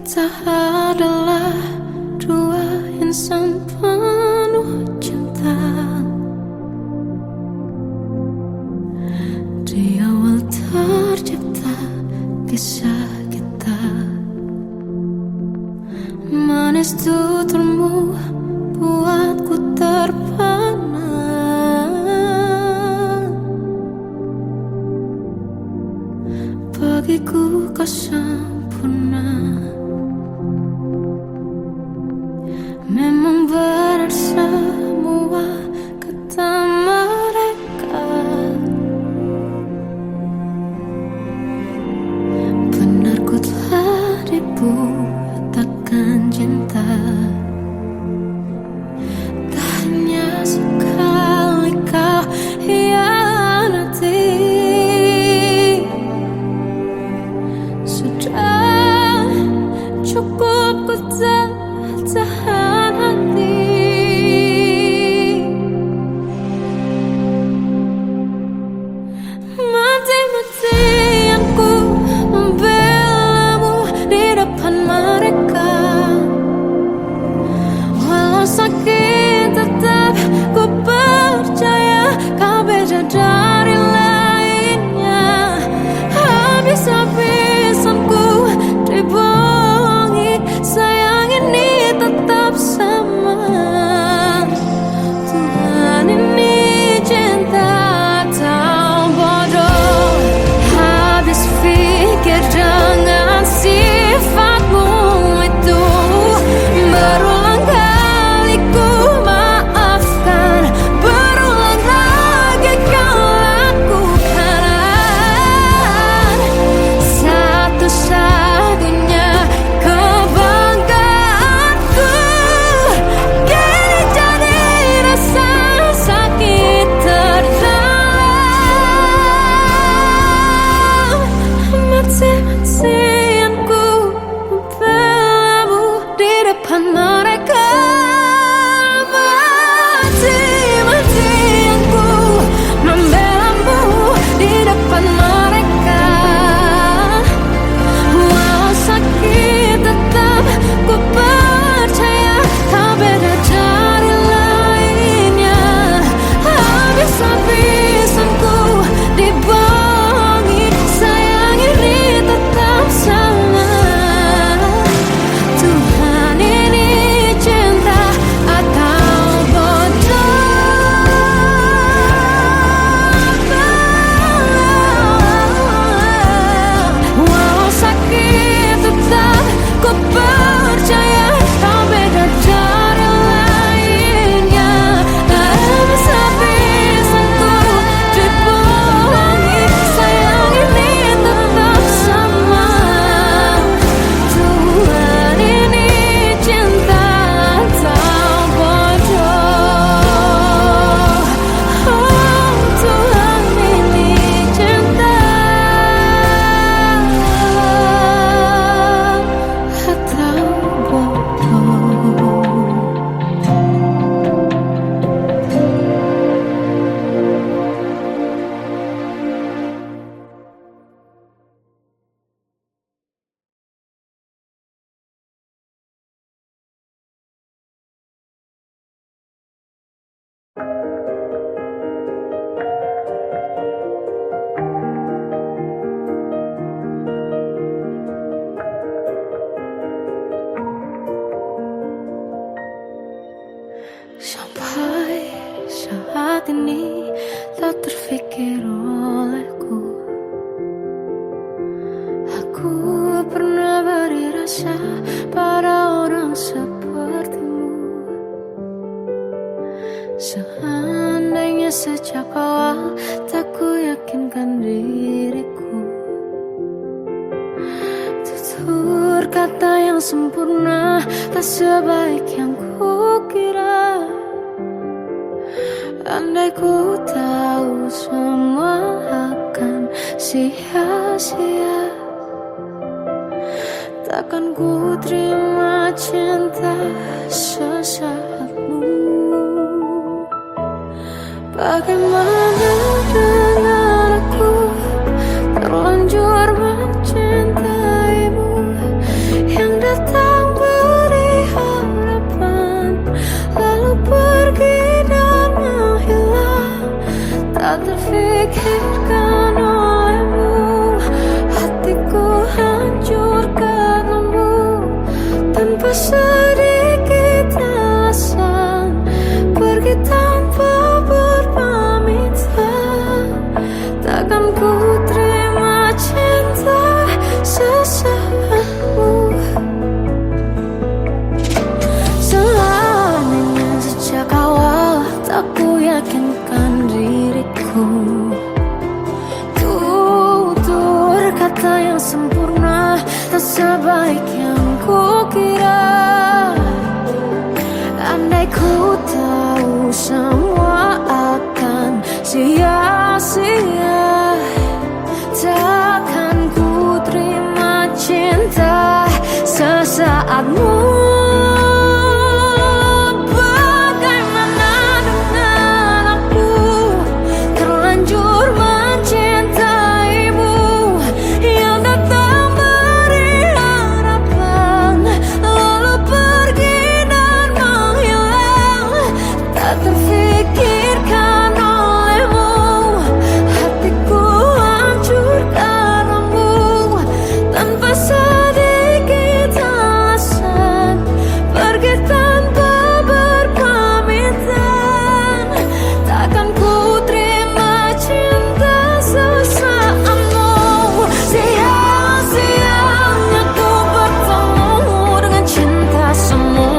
Kita adalah dua insan penuh cinta. Di awal tercipta kisah kita. Manis tuturmu buatku terpana. Bagiku kau sempurna. Memang benar semua kata mereka. Benar ku telah dibutakan cinta. Tak hanya sekali kau hianati. Sudah cukup ku tahan hati. Mati-matian ku membelamu di depan mereka. Walau sakit tetap ku percaya kau beda dari lainnya. Habis-habisan ku dibohongi, sayang ini tetap sama. Tuhan ini cinta atau bodoh. Habis pikir dengan sifatmu itu. Berulang kali ku maafkan, berulang lagi kau lakukan. Satu-satunya kebanggaanku kini jadi rasa sakit terdalam. Mati-matian ku membelamu di depan mereka. Mati-matian ku membelamu di depan mereka. Walau sakit tetap ku percaya kau beda dari lainnya. Habis-habisan ku dibohongi, sayang ini tetap sama. Tuhan ini cinta atau bodoh. Walau sakit tetap ku percaya kau beda dari lainnya. Habis-habisan ku dibohongi, sayang ini tetap sama. Tuhan ini cinta atau bodoh. Oh, Tuhan ini cinta atau bodoh. Sampai saat ini tak terfikir olehku. Aku pernah beri rasa pada orang sepertimu. Seandainya sejak awal tak ku yakinkan diriku. Tutur kata yang sempurna tak sebaik yang kukira. Andai ku tahu semua akan sia-sia, takkan ku terima cinta sesaatmu. Bagaimana dengan aku terlanjur mencintaimu yang datang terfikirkan olehmu, hatiku hancur karenamu. Tanpa sedikit alasan, pergi tanpa berpamitan. Takkan ku terima cinta sesaatmu. Selamanya sejak awal tak ku yakinkan diriku. Tutur kata yang sempurna tak sebaik yang ku kira. Andai ku tahu semua akan sia-sia, takkan ku terima cinta sesaatmu. Bagaimana dengan aku, terlanjur mencintaimu, yang datang beri harapan, lalu pergi dan menghilang. Tak terfikirkan olehmu, hatiku hancur karenamu. Tanpa sedikit alasan, pergi tanpa berpamitan. Takkan ku terima cinta sesaatmu. Sia-sianya ku bertemu dengan cinta semu.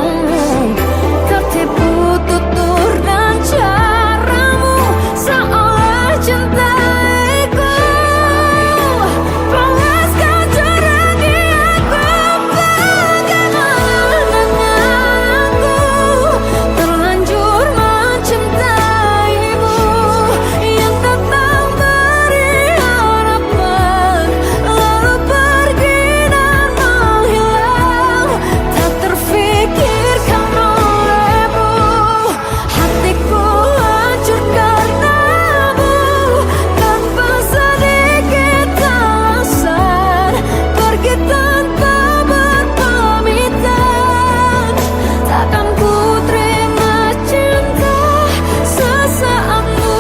Tertipu tutur dan caramu, seolah cintaiku. Panaskan jarak di aku. Bagaimana dengan aku, terlanjur mencintaimu, yang datang beri harapan, lalu pergi dan menghilang. Tak terfikirkan olehmu, hatiku hancur karenamu. Tanpa sedikit alasan, pergi tanpa berpamitan. Takkan ku terima cinta sesaatmu.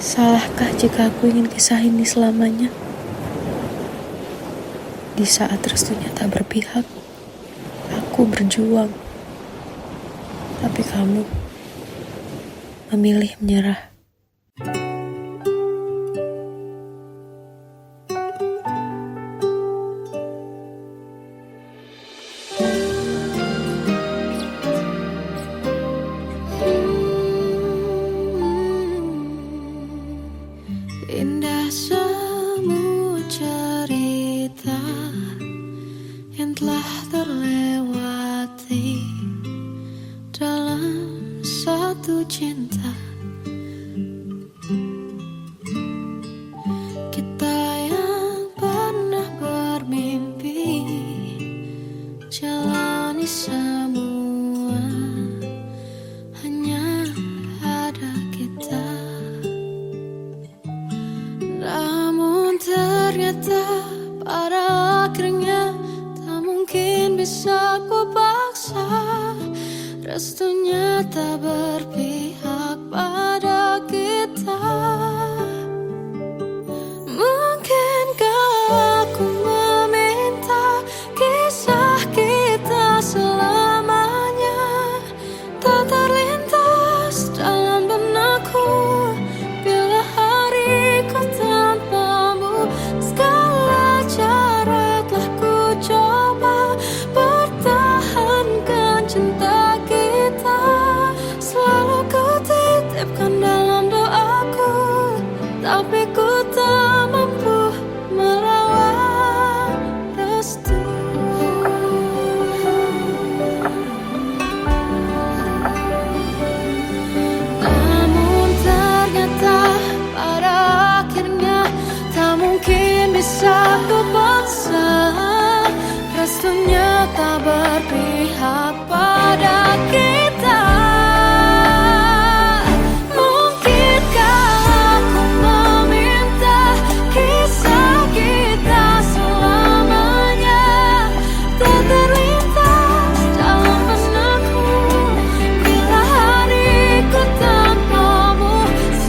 Salahkah jika aku ingin kisah ini selamanya? Di saat restunya tak berpihak, aku berjuang. Tapi kamu memilih menyerah. Indah semua cerita yang telah terlewati dalam satu cinta. Kita yang pernah bermimpi jalani semua, hanya ada kita. Namun ternyata pada akhirnya tak mungkin bisa ku paksa. Restunya tak berpihak pada kita. Mungkinkah aku meminta kisah kita selamanya tak terlintas dalam benakku bila hariku tanpamu. Segala cara telah ku coba pertahankan cinta kita. Selalu ku titipkan dalam doaku. tak berpihak pada kita. Mungkinkah aku meminta kisah kita selamanya tak terlintas dalam benakku bila hariku tanpamu.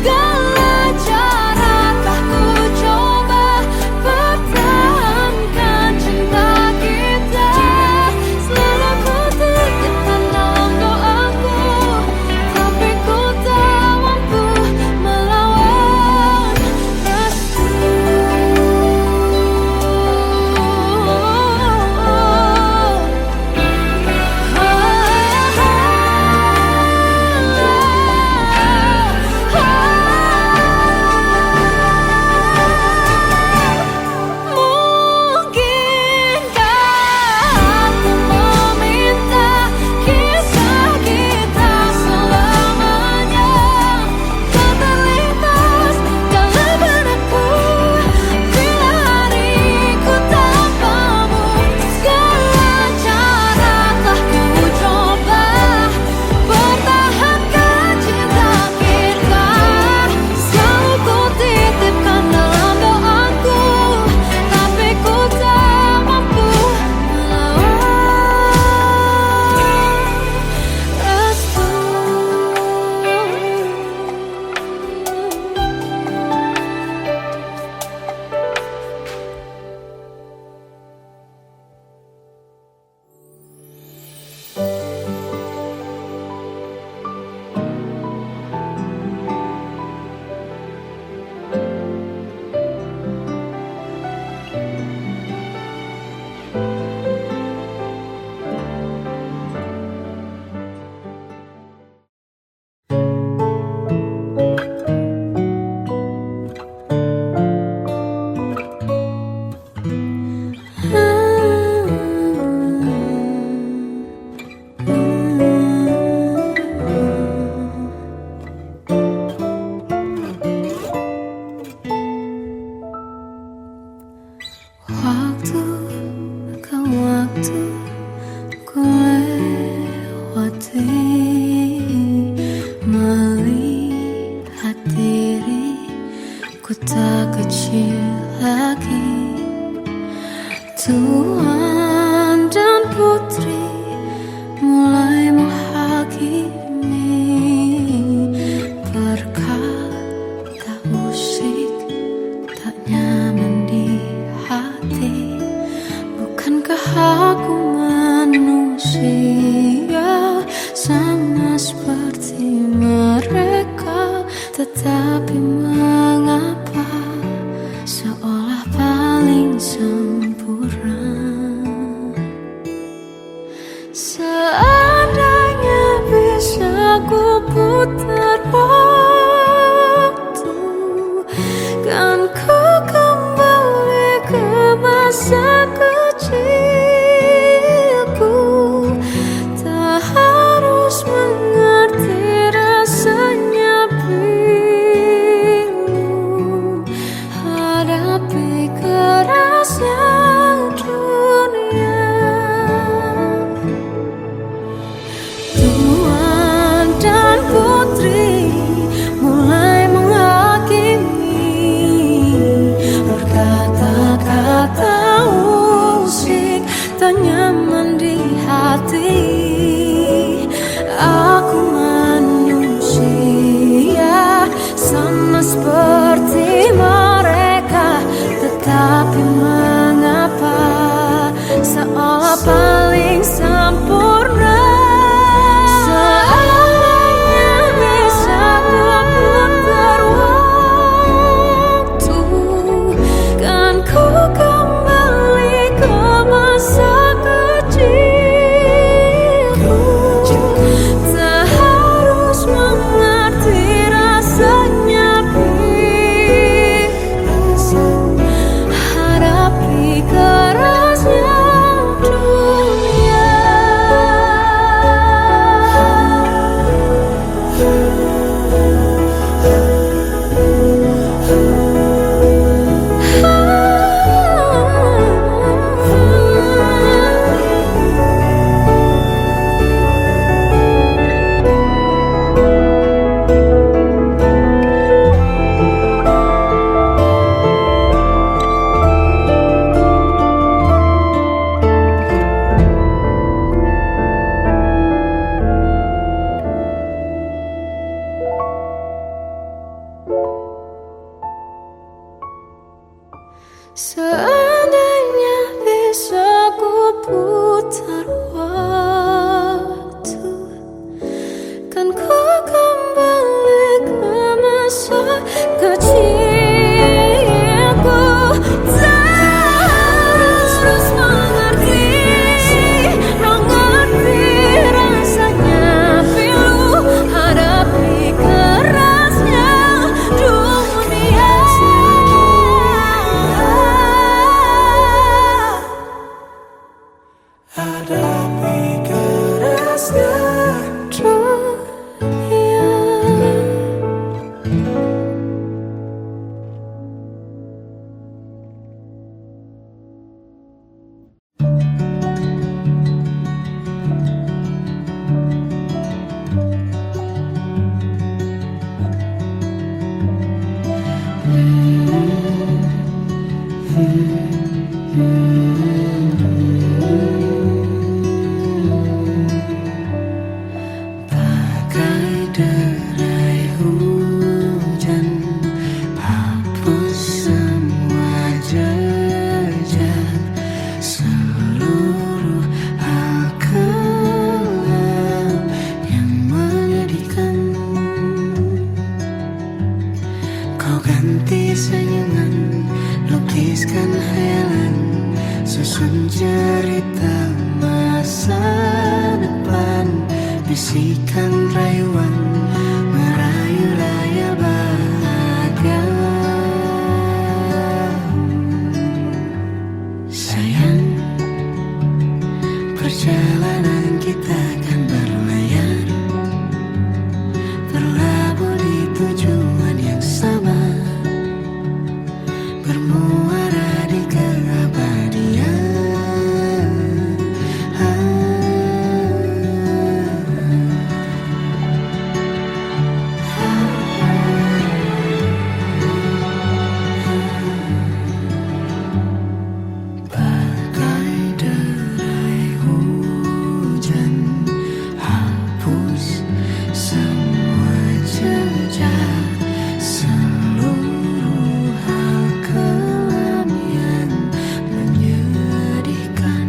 Segala cara telah ku coba pertahankan cinta kita. Selalu ku titipkan dalam doaku, tapi ku tak mampu melawan restu. Mungkinkah aku meminta kisah kita selamanya tak terlintas dalam benakku bila hariku tanpamu. Segala cara telah ku coba pertahankan cinta kita. Selalu ku titipkan dalam doaku, tapi ku tak mampu melawan restu. Waktu ke waktu ku lewati, melihat diriku tak kecil lagi. Tuan dan putri mulai menghakimi, berkata musik tak nyaman di hati. Bukankah aku manusia sama seperti mereka? Tetapi mengapa seolah paling sempurna? Seandainya bisa ku putar waktu, kan ku kembali ke masa kecilku. Tak harus mengerti rasanya bingung hadapi kerasnya dunia. Tuan dan putri mulai menghakimi, berkata-kata musik tak nyaman di hati. Aku manusia sama seperti mereka, tetapi mengapa seolah paling sempurna? Seandainya bisa ku putar waktu, kan ku kembali ke masa kecilku. Tak harus mengerti rasanya bingung hadapi kerasnya dunia. hadapi kerasnya dunia. bagai derai hujan, hapus semua jejak, seluruh hal kelam yang menyedihkan. Kau ganti senyuman, lukiskan khayalan, susun cerita masa depan, bisikan rayuan, merayu raya bahagia. Sayang, perjalanan kita akan berlayar, berlabuh di tujuan yang sama, bermuara di keabadian. Bagai derai hujan, hapus semua jejak, seluruh hal kelam yang menyedihkan.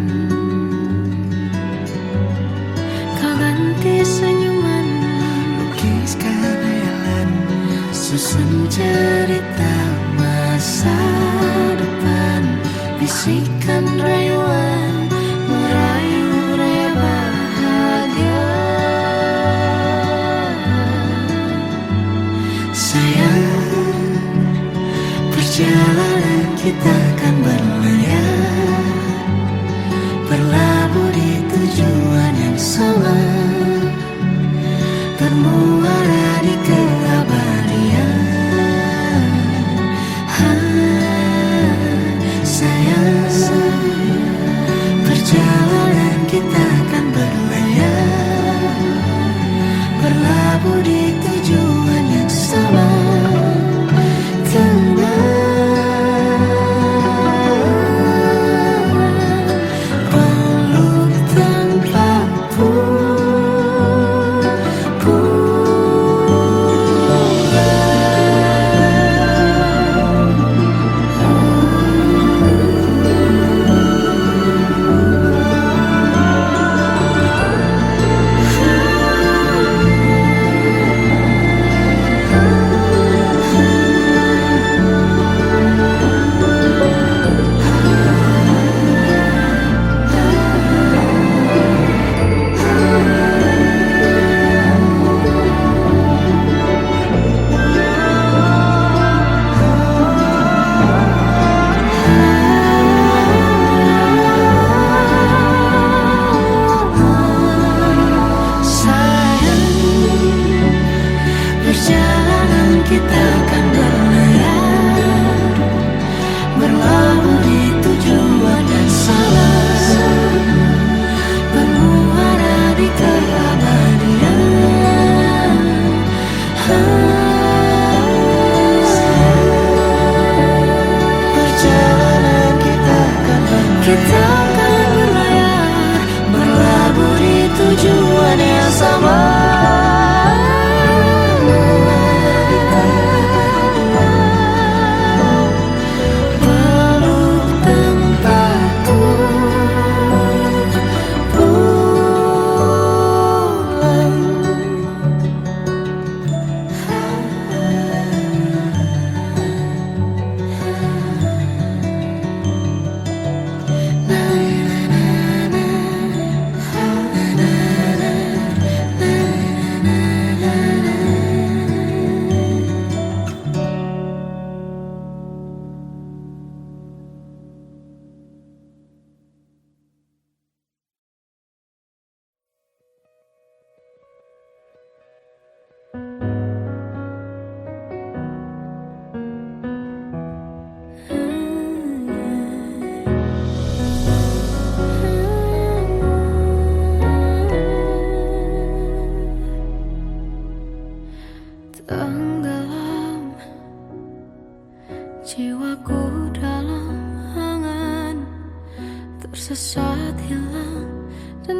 Kau ganti senyuman, Lukiskan khayalan, susun cerita masa depan, bisikan rayuan, merayu raya bahagia. Sayang, perjalanan kita akan berlayar, berlabuh di tujuan yang sama, bermuara di keabadian. Sayang,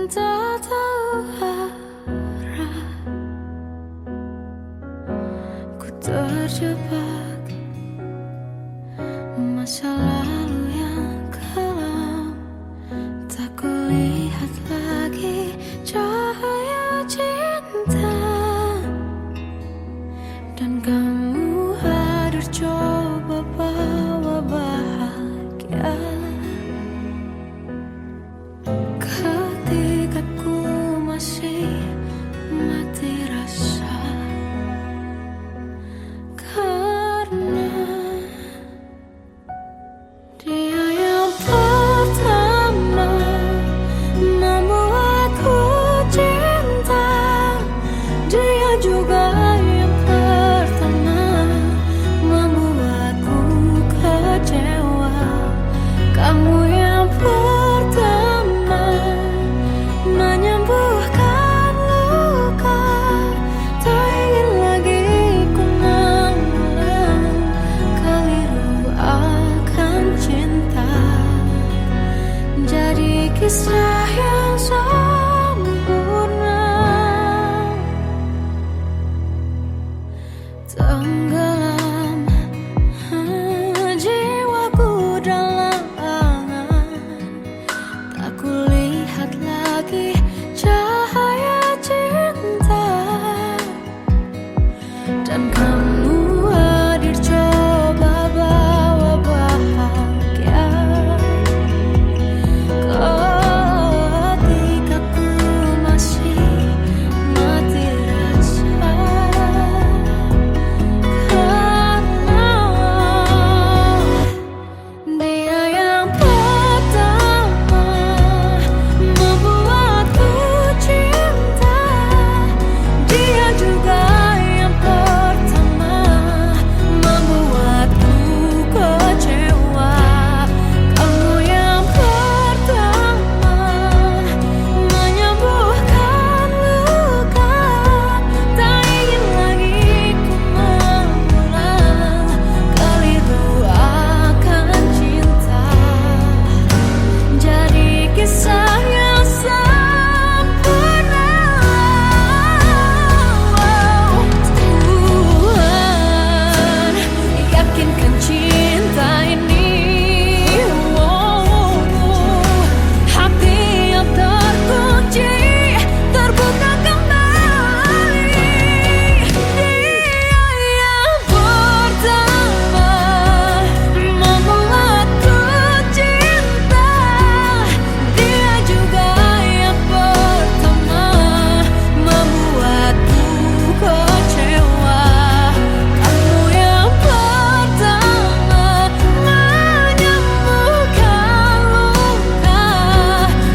tak tahu arah. Ku terjebak masa lalu yang kelam. Tak kulihat lagi cahaya cinta. Dan kamu hadir coba bawa bahagia. Ketika ku masih mati rasa, karena dia yang pertama membuatku cinta. Dia juga yang pertama membuatku kecewa. Kamu yang pertama menyembuhkan luka. Tak ingin lagi ku mengulang keliru akan cinta. Jadi kisah yang sempurna, tenggelam jiwaku dalam angan. Tak kulihat lagi cahaya cinta. Dan kamu hadir coba bawa bahagia. Ketika ku masih mati rasa, karena dia yang pertama membuatku cinta. Dia juga yang pertama membuatku kecewa. Kamu yang pertama menyembuhkan luka. Tak ingin lagi ku mengulang keliru akan cinta. Jadi kisah yang sempurna. Tuhan yakinkan cinta ini. Hati yang terkunci terbuka kembali. Dia yang pertama membuatku cinta. Dia juga yang pertama membuatku kecewa. Kamu yang pertama menyembuhkan luka.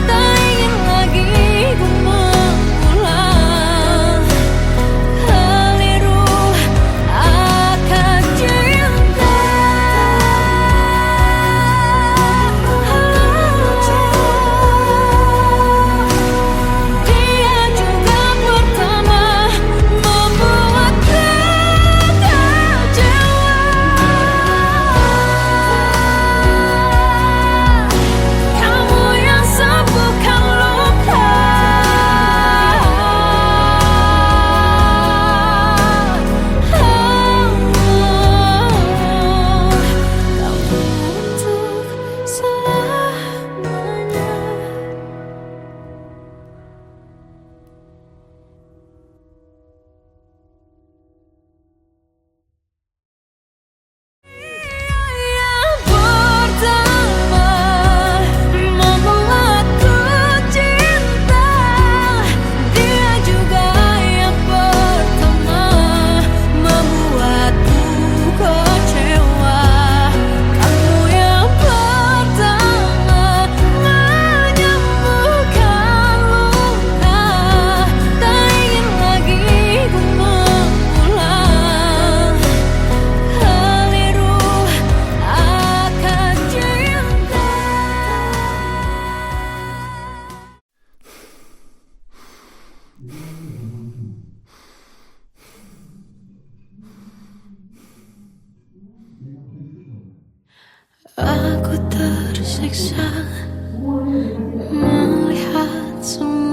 Tak ingin lagi ku mengulang keliru akan cinta. Dia juga pertama membuatku kecewa. Kamu yang sembuhkan luka. Kamu untuk selamanya. Yang pertama membuatku cinta. Dia juga yang pertama membuatku kecewa. Kamu yang pertama menyembuhkan luka. Tak ingin lagi ku mengulang keliru akan cinta. Aku tersiksa melihat semua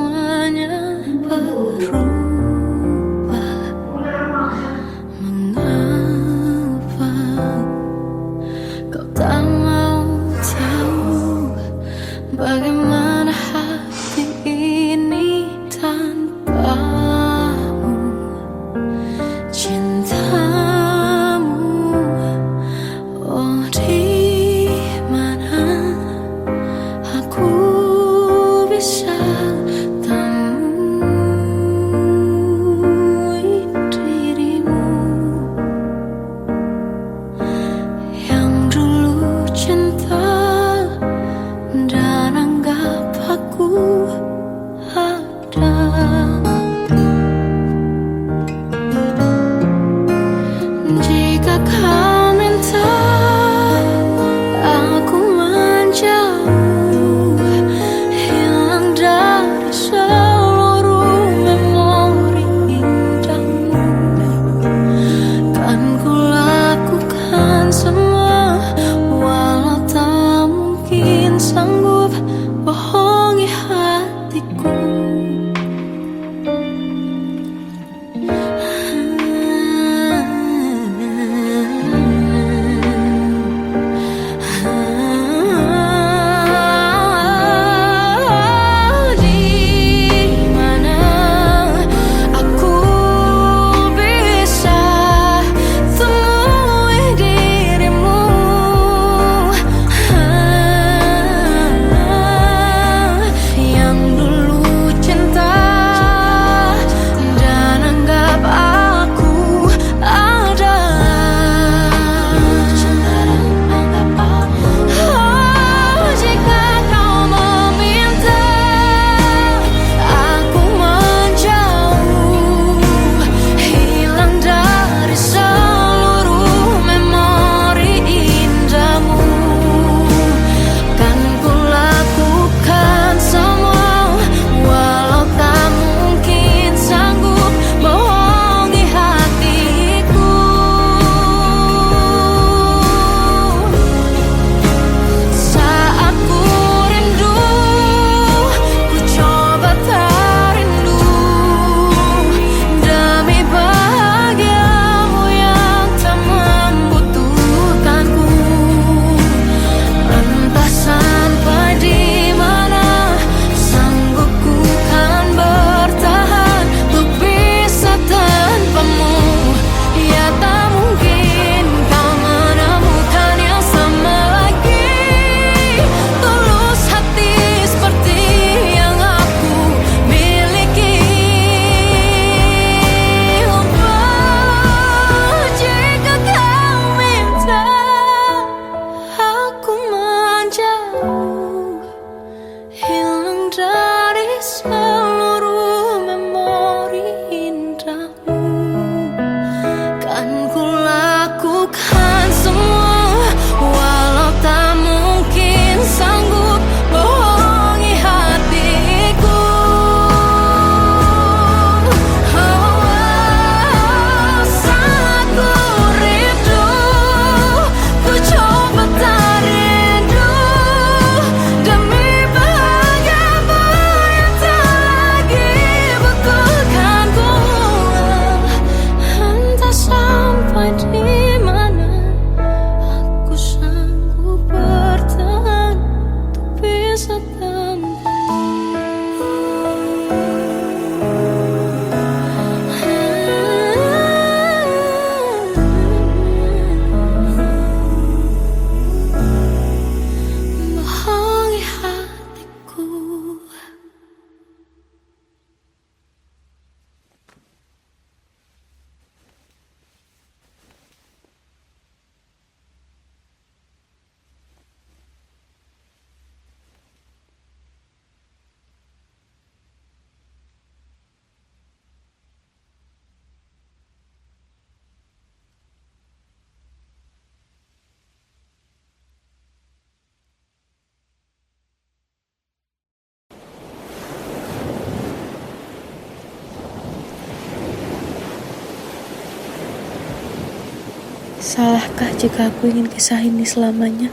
Salahkah jika aku ingin kisah ini selamanya?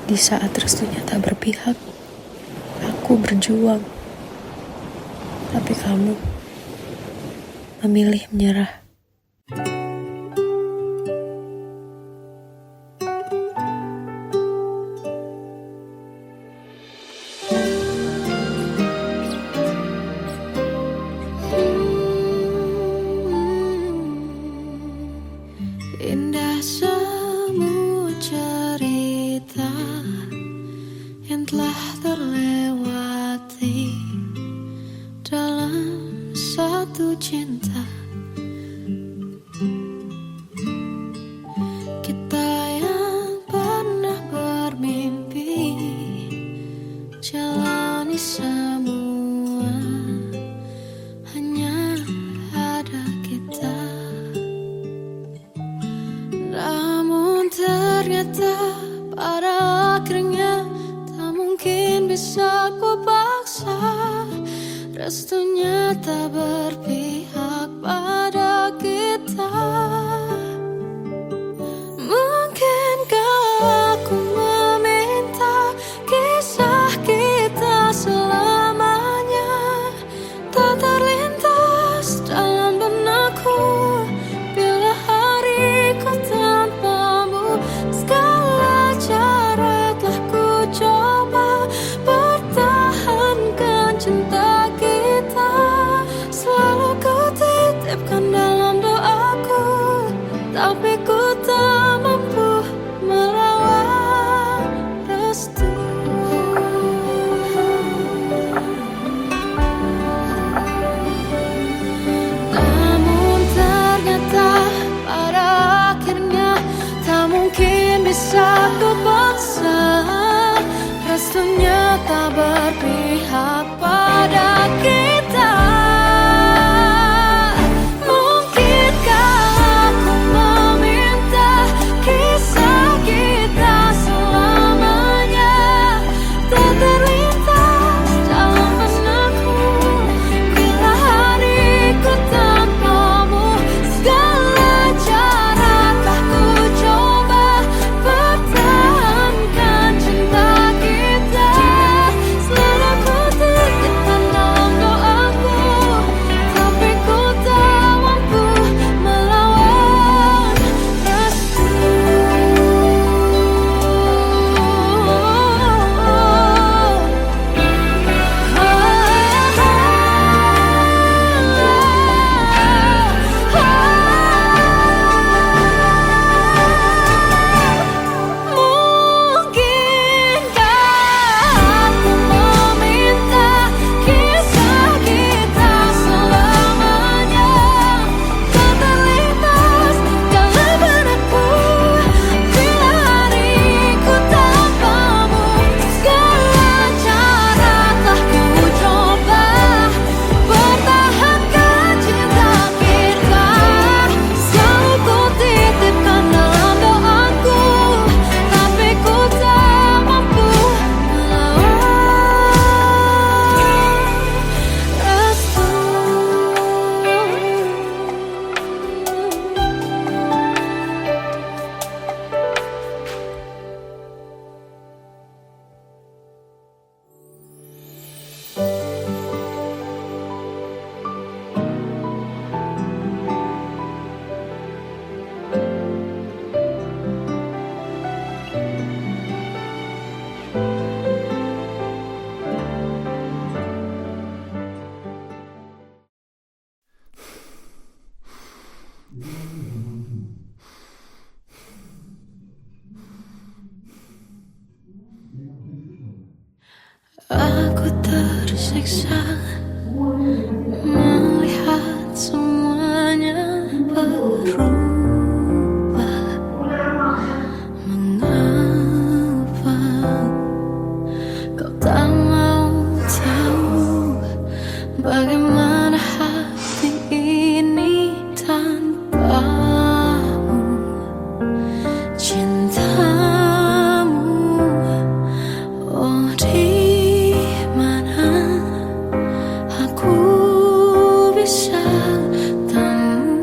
Di saat restunya tak berpihak, aku berjuang. Tapi kamu memilih menyerah. Indah semua cerita yang telah terlewati dalam satu cinta. Kita yang pernah bermimpi jalani semua, hanya ada kita. Namun ternyata pada akhirnya tak mungkin bisa ku paksa. Restunya tak berpihak pada kita. Mungkinkah aku meminta kisah kita selamanya tak terlintas dalam benakku bila hariku tanpamu. Segala cara telah ku coba pertahankan cinta kita. Selalu ku titipkan dalam doaku, tapi ku tak mampu melawan restu. Namun ternyata pada akhirnya tak mungkin bisa ku paksa. Restunya tak berpihak pada kita. Mungkinkah aku meminta kisah kita selamanya tak terlintas dalam benakku bila hariku tanpamu. Segala cara telah ku coba pertahankan cinta kita. Selalu ku titipkan dalam doaku, tapi ku tak mampu melawan restu. Mungkinkah aku meminta kisah kita selamanya tak terlintas dalam benakku bila hariku tanpamu. Segala cara telah ku coba pertahankan cinta kita. Selalu ku titipkan dalam doaku, tapi ku tak mampu melawan restu. Aku tersiksa melihat semuanya berubah. Mengapa kau tak mau tahu bagaimana hati ini tanpamu? Cintamu, oh di mana aku bisa temu?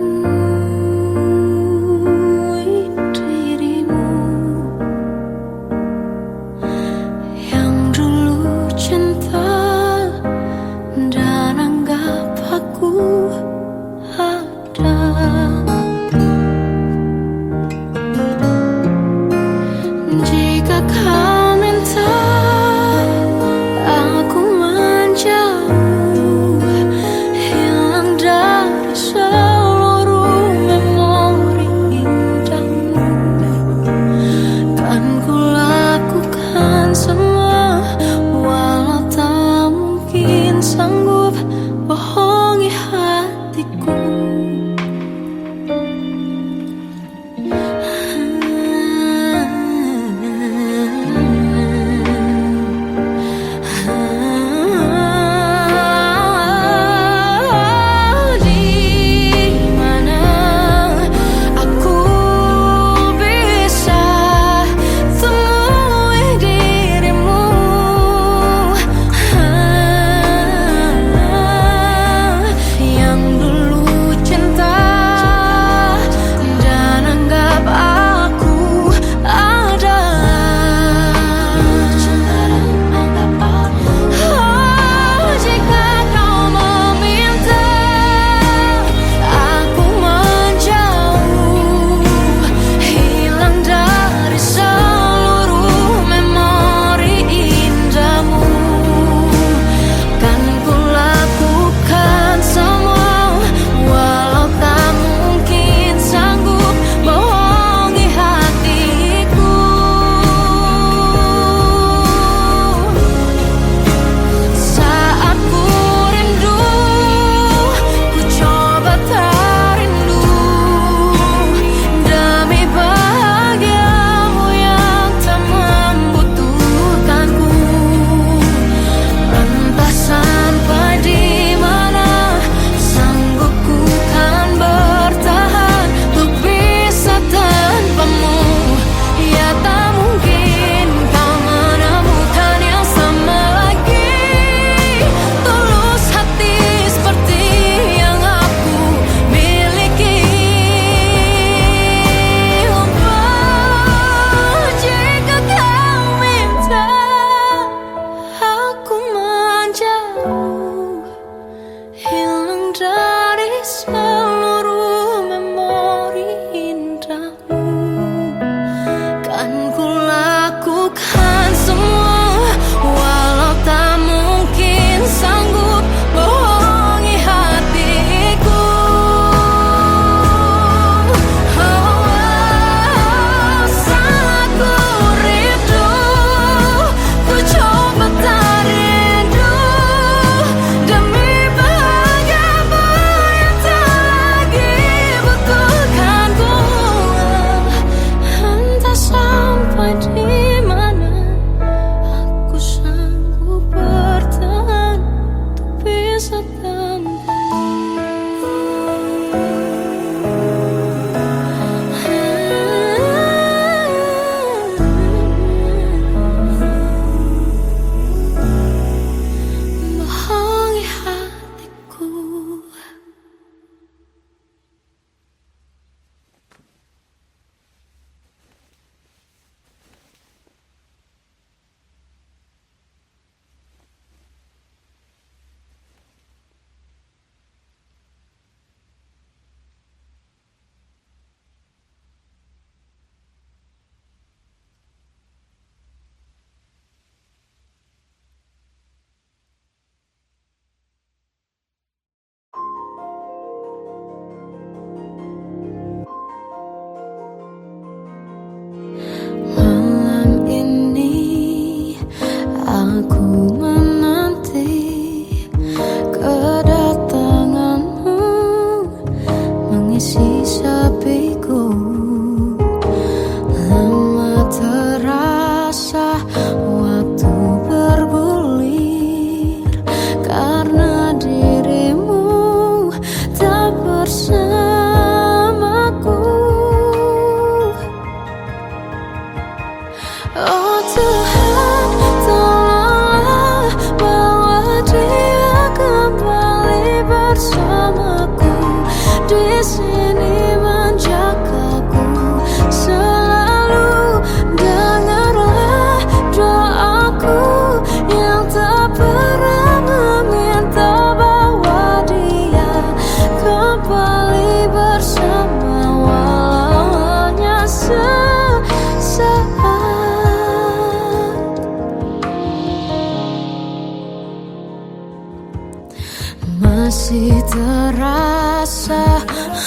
Masih terasa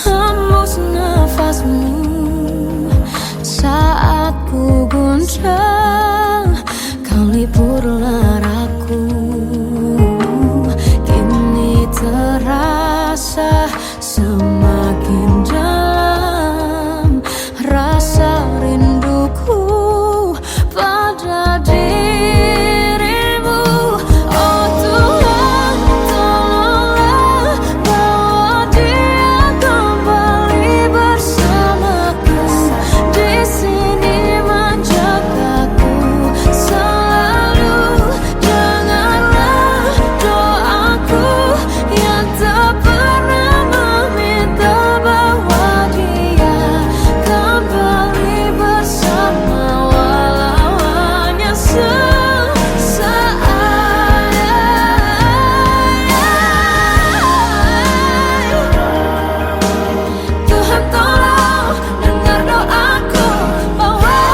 hembus nafasmu saat ku guncang, kau lipurlah raku. Kini terasa semakin dalam rasa rinduku pada dirimu. Oh Tuhan, tolonglah bawa dia kembali bersamaku. Di sini menjagaku selalu. Janganlah doaku yang tak pernah meminta bawa dia kembali bersama, walau hanya sesaat. Tuhan tolong dengar doaku, bawa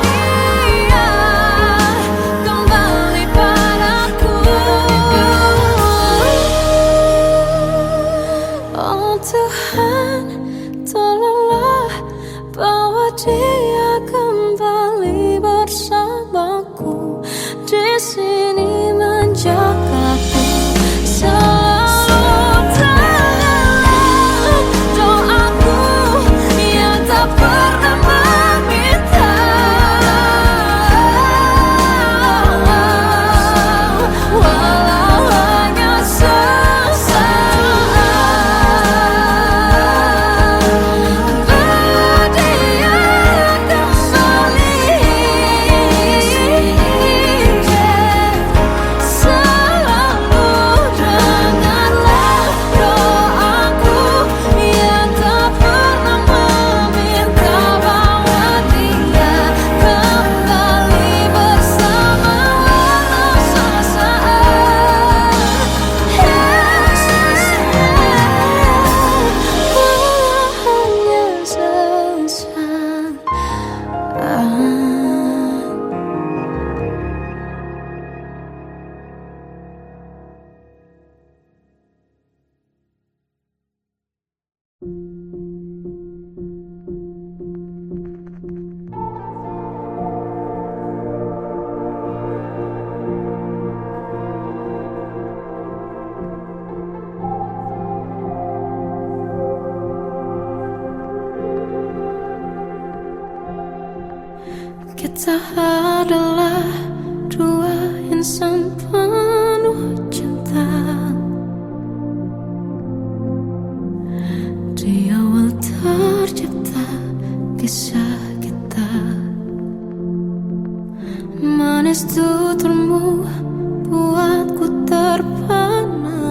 dia kembali padaku. Oh Tuhan, tolonglah bawa dia kembali bersamaku. Di sini menjagaku selalu. Janganlah doaku yang tak pernah meminta, walau hanya sesaat. Bawa dia kembali selalu. Dengarlah doaku yang tak pernah meminta, bawa dia kembali bersama, walau sesaat. Walau hanya sesaat. Kita adalah dua insan penuh cinta. Di awal tercipta kisah kita, manis tuturmu buatku terpana.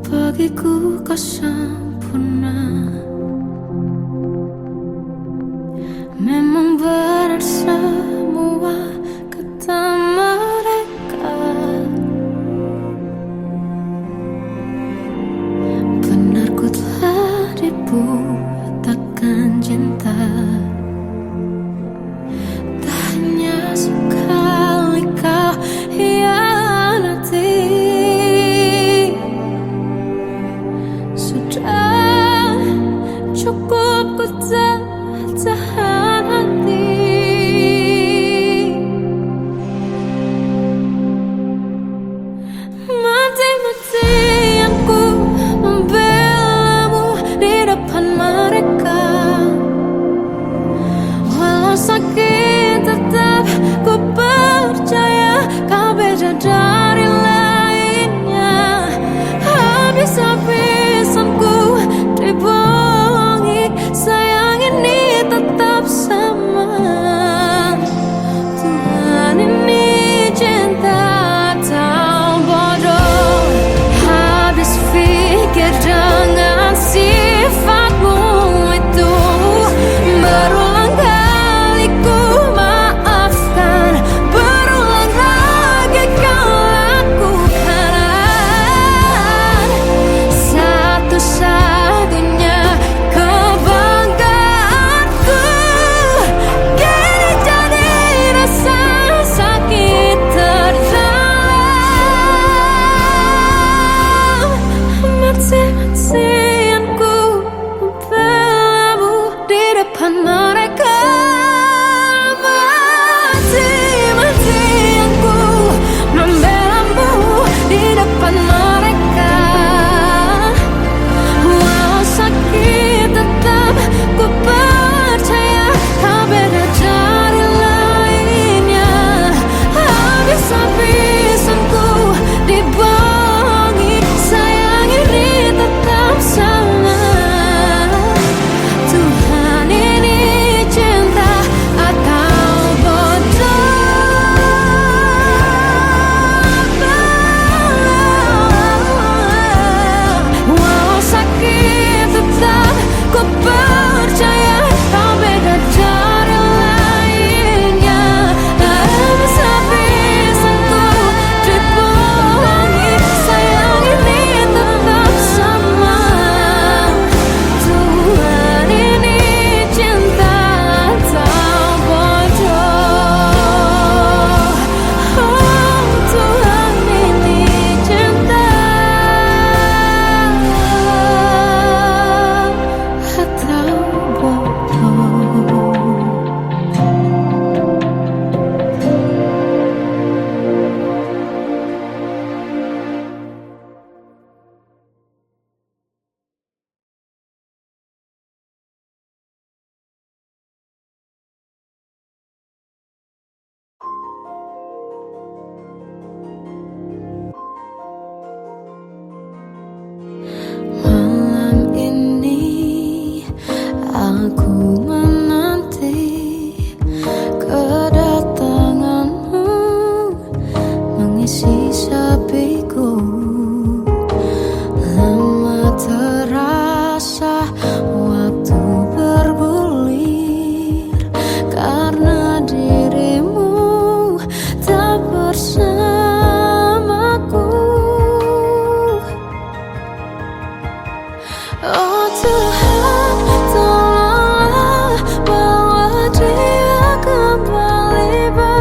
Bagiku kau sempurna.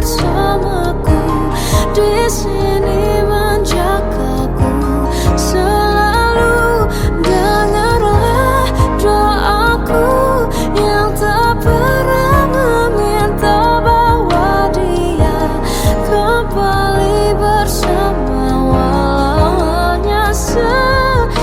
bersamaku, di sini menjagaku selalu. Dengarlah doaku yang tak pernah meminta bahwa dia kembali bersama, walau hanya sesaat.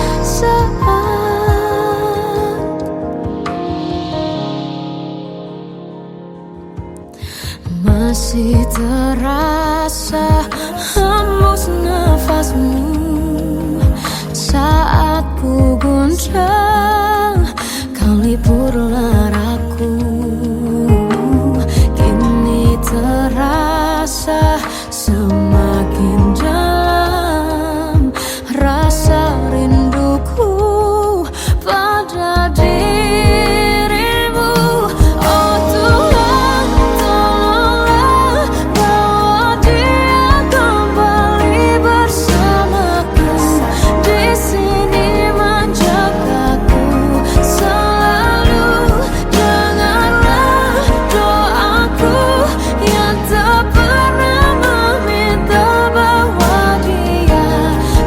Masih terasa hembus nafasmu saat ku guncang, kau liburlah raku. Kini terasa semakin dalam rasa rinduku pada dirimu. Oh Tuhan, tolonglah bawa dia kembali bersamaku, di sini menjagaku selalu. Dengarlah doaku yang tak pernah meminta bahwa dia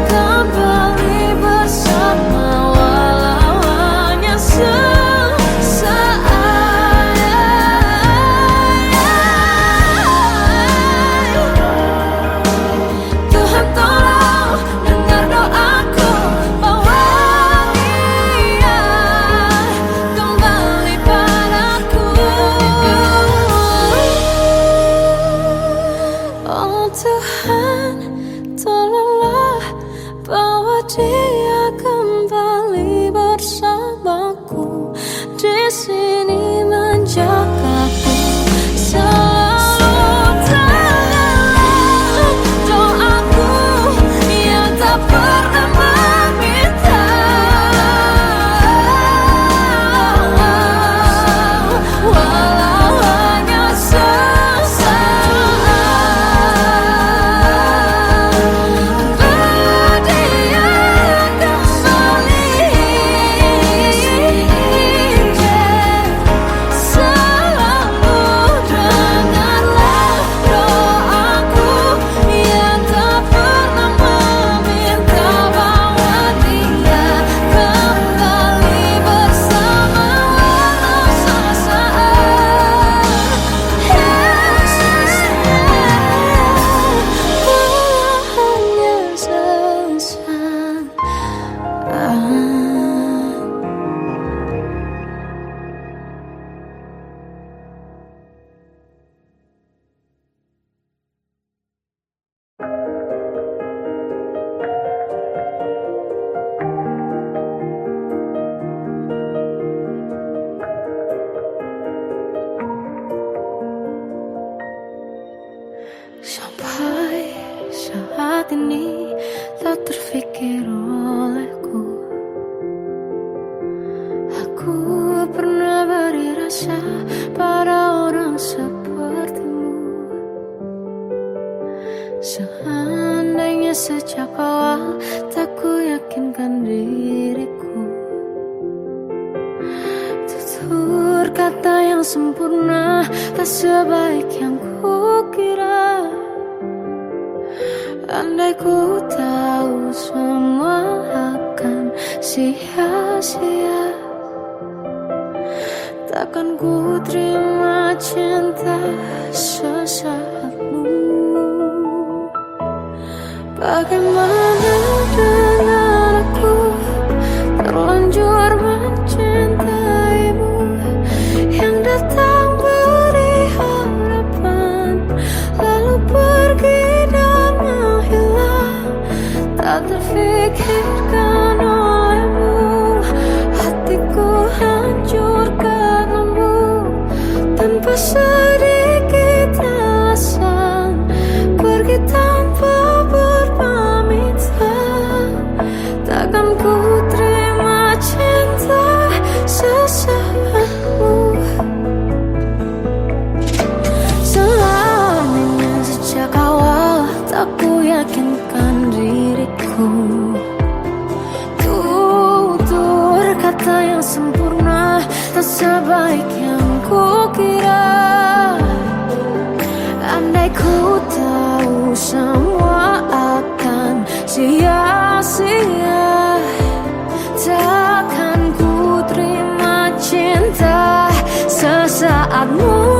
kembali bersama, walau hanya sesaat. Tuhan tolong dengar doaku bahwa dia kembali padaku. Oh Tuhan, tolonglah bawa dia kembali bersamaku, di sini menjagaku selalu. Dengarlah doaku yang tak pernah meminta, walau hanya sesaat. Bawa dia kembali selalu. Dengarlah doaku yang tak pernah meminta bahwa dia kembali bersama, walau sesaat. Hanya sesaat. Sampai saat ini tak terfikir olehku, aku pernah beri rasa pada orang sepertimu. Seandainya sejak awal tak ku yakinkan diriku, tutur kata yang sempurna tak sebaik yang ku kira. Andai ku tahu semua akan sia-sia, takkan ku terima cinta sesaatmu. Bagaimana dengan aku terlanjur mencintaimu, yang datang beri harapan lalu pergi dan menghilang, tak terfikirkan olehmu. Hatiku hancur karenamu, tanpa sedikit alasan, pergi tanpa berpamitan. Takkan ku terima cinta sesaatmu. Selamanya sejak awal tak ku yakinkan diriku, tutur kata yang sempurna tak sebaik yang ku kira. Andai andai ku tahu semua akan sia-sia, takkan ku terima cinta sesaatmu.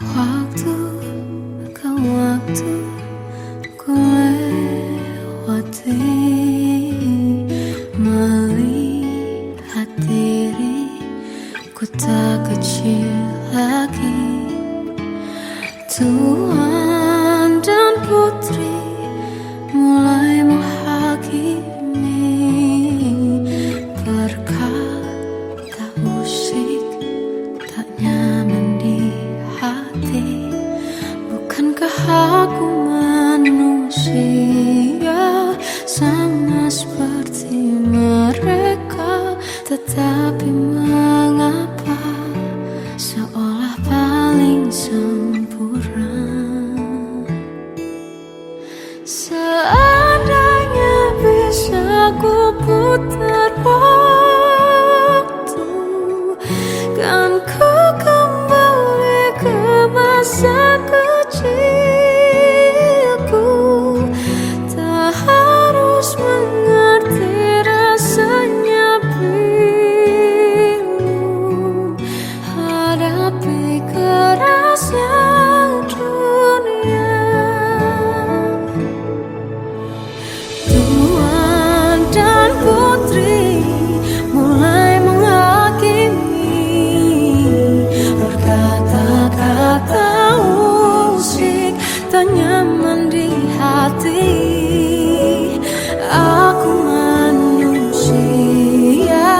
Waktu ke waktu ku lewati, melihat diriku tak kecil lagi. Tuan dan putri mulai menghakimi, berkata usik tak nyaman di hati. Bukankah aku manusia sama seperti mereka? Tetapi mengapa seolah paling sempurna? Seandainya bisa ku putar waktu, kan ku kembali ke masa kecilku. Tak harus mengerti rasanya pilu, hadapi kerasnya dunia. Tuan dan putri mulai menghakimi, berkata-kata usik tak nyaman di hati. Aku manusia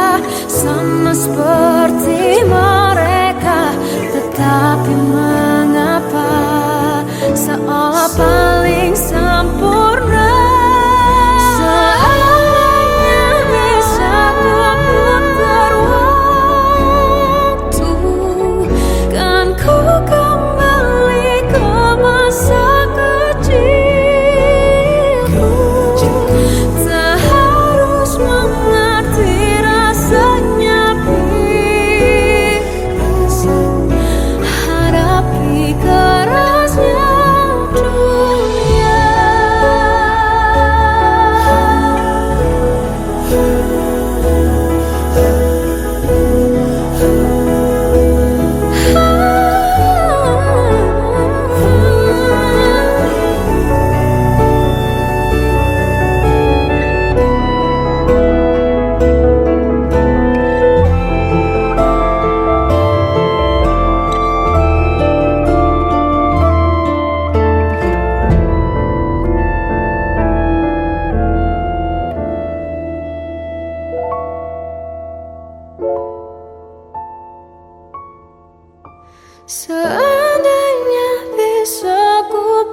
sama seperti mereka, tetapi mengapa seolah paling sempurna? Seandainya bisa ku putar waktu, kan ku kembali ke masa kecilku. Tak harus mengerti rasanya pilu, hadapi kerasnya dunia.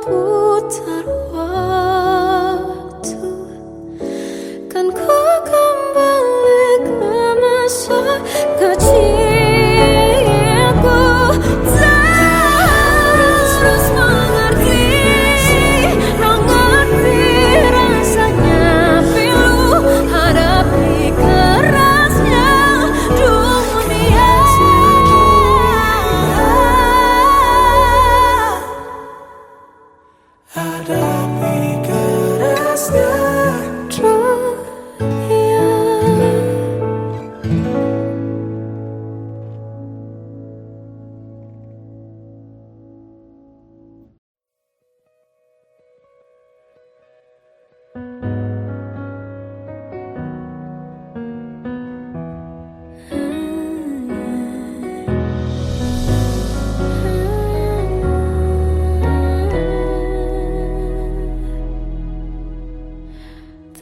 putar waktu, kan ku kembali ke masa kecilku. Terus mengerti rasanya pilu hadapi kerasnya dunia. Hadapi kerasnya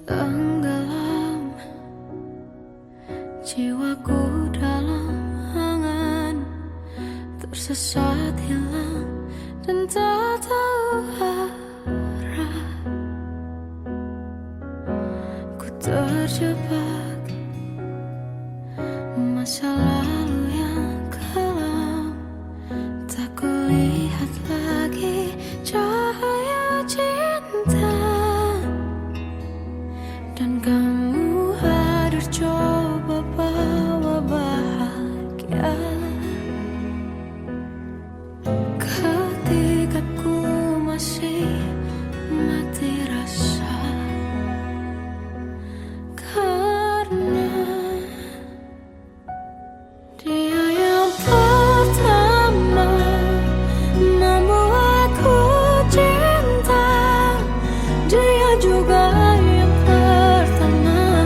tenggelam jiwaku dalam angan, tersesat hilang dan tak tahu arah. Ku terjebak masa lalu yang kelam, tak kulihat lagi cahaya cinta. Dan kamu hadir coba bawa bahagia ketika ku masih mati rasa. Karena dia yang pertama membuatku cinta, dia juga yang pertama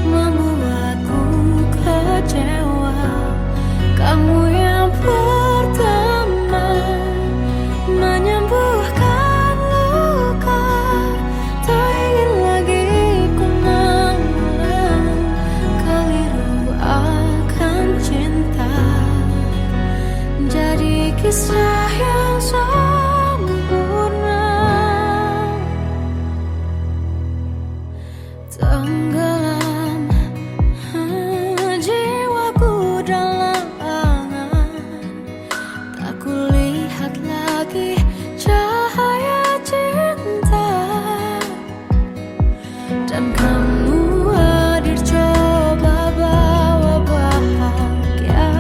membuatku kecewa. Kamu yang pertama menyembuhkan luka, tak ingin lagi ku mengulang keliru akan cinta. Jadi kisah yang sempurna, tenggelam jiwaku dalam angan, tak kulihat lagi cahaya cinta. Dan kamu hadir coba bawa bahagia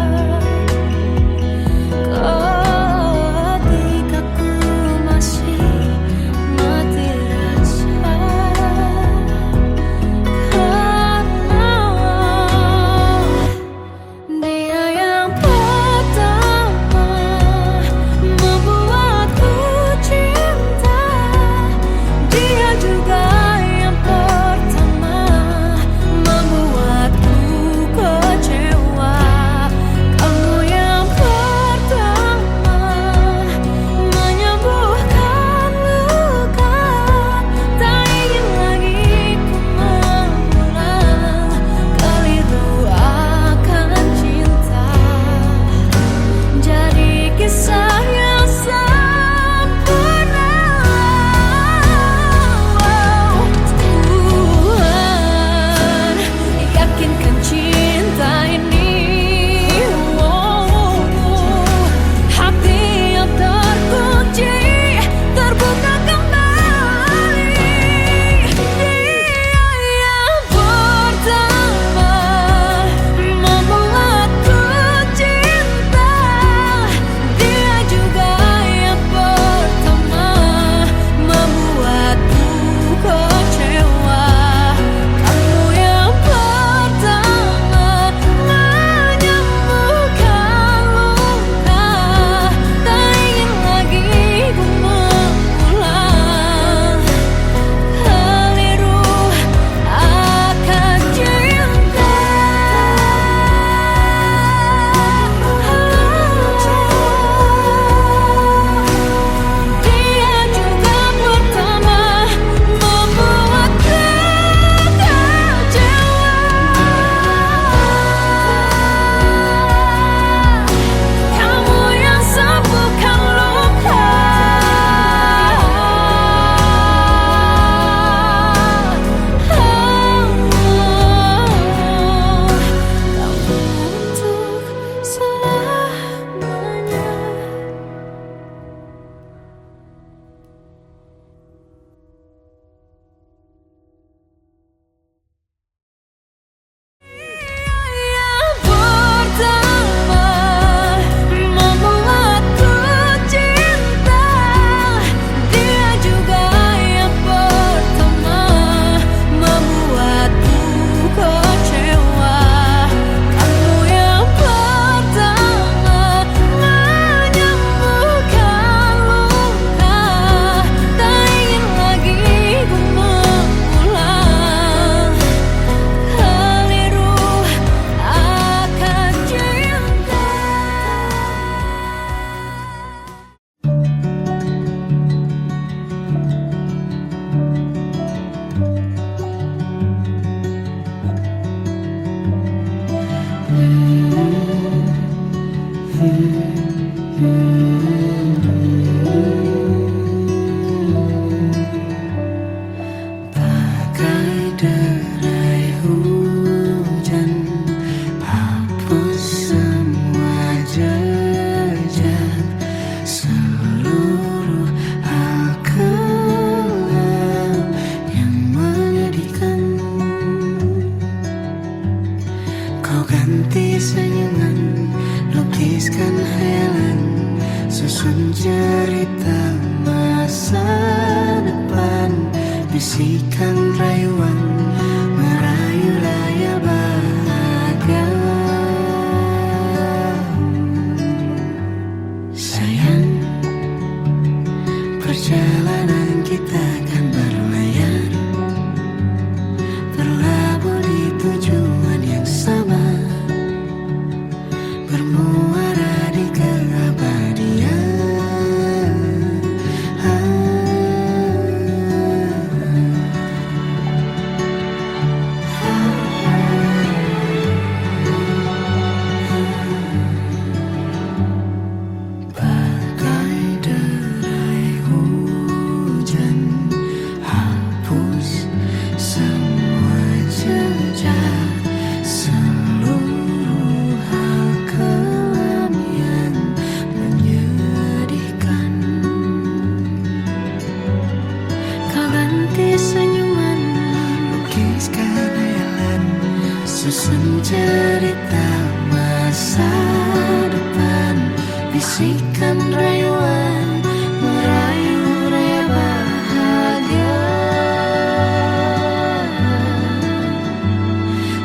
bisikan rayuan merayu raya bahagia. Sayang, perjalanan kita akan berlayar, berlabuh di tujuan yang sama, bermuara di keabadian. Bagai derai hujan, hapus semua jejak, seluruh hal kelam yang menyedihkan. Kau ganti senyuman, lukiskan hayalan, susun cerita masa depan, bisikan rayuan merayu raya bahagia.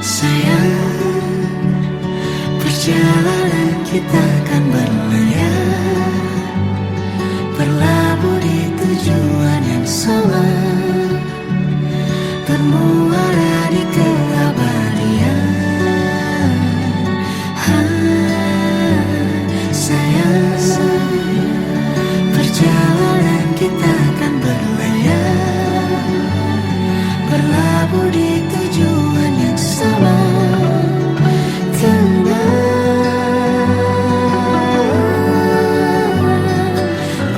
Sayang, perjalanan kita akan berlayar, berlabuh di tujuan yang sama, bermuara di keabadian. Sayang, perjalanan kita akan berlayar, berlabuh di tujuan yang sama.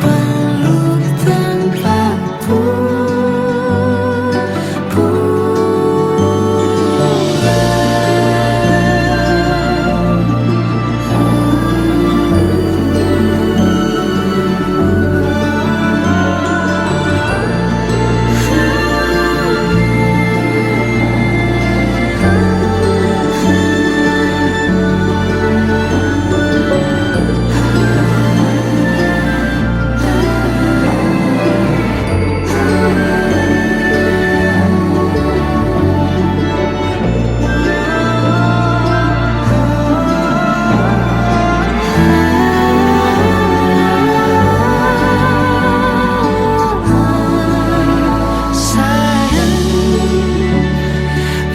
Peluk tanpa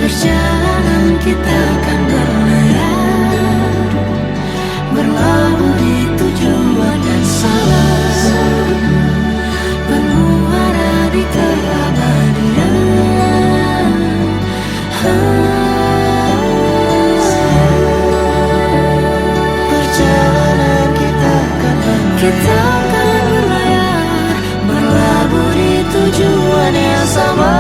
perjalanan kita akan berlayar, berlabuh di tujuan yang sama, bermuara di keabadian. Perjalanan kita akan berlayar, berlabuh di tujuan yang sama.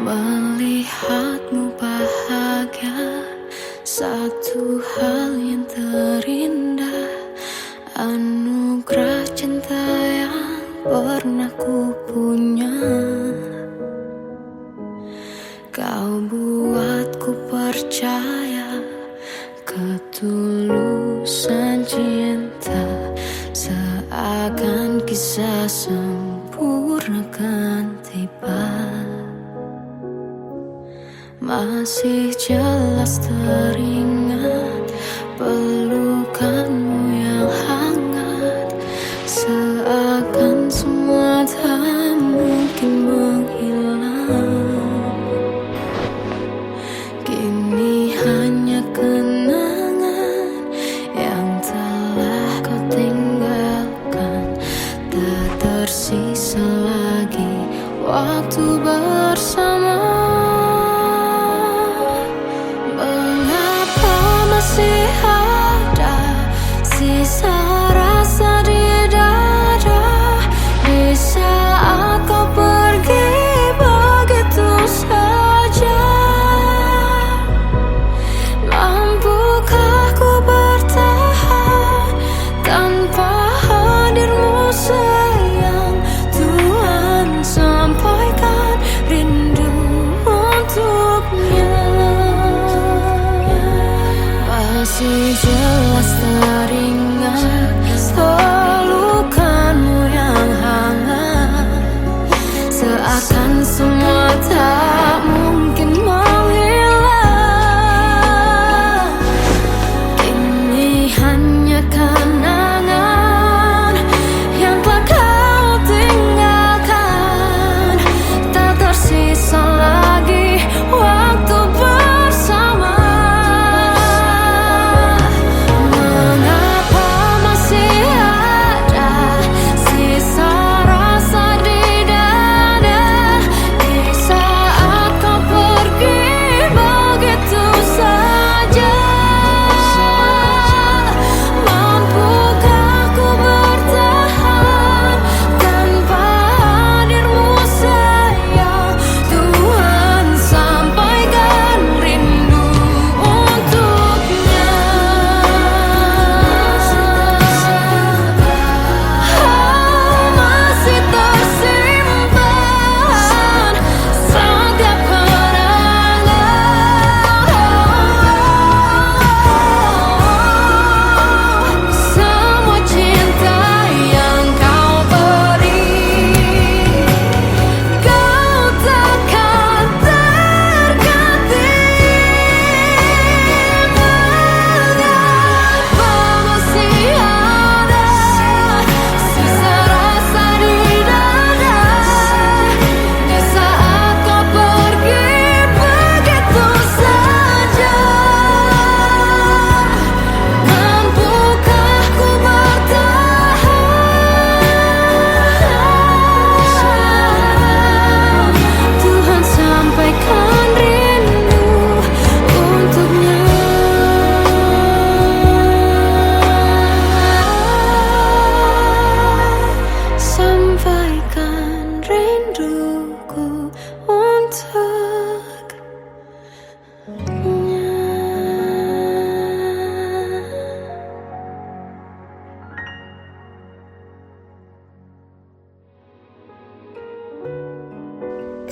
Melihatmu bahagia, satu hal yang terindah, anugerah cinta yang pernah ku punya. Kau buatku percaya ketulusan cinta, seakan kisah sempurna kan tiba. Masih jelas teringat pelukanmu yang hangat,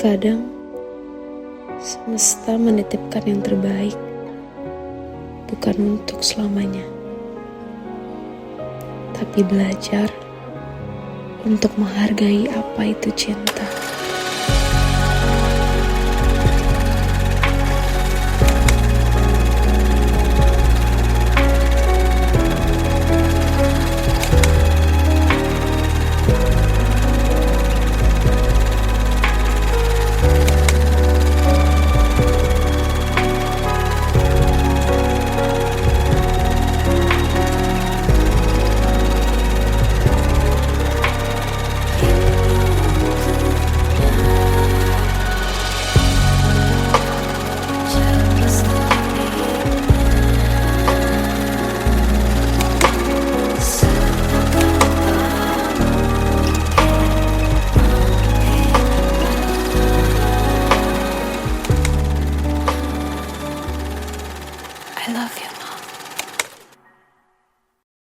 Terkadang semesta menitipkan yang terbaik, bukan untuk selamanya, tapi belajar untuk menghargai apa itu cinta.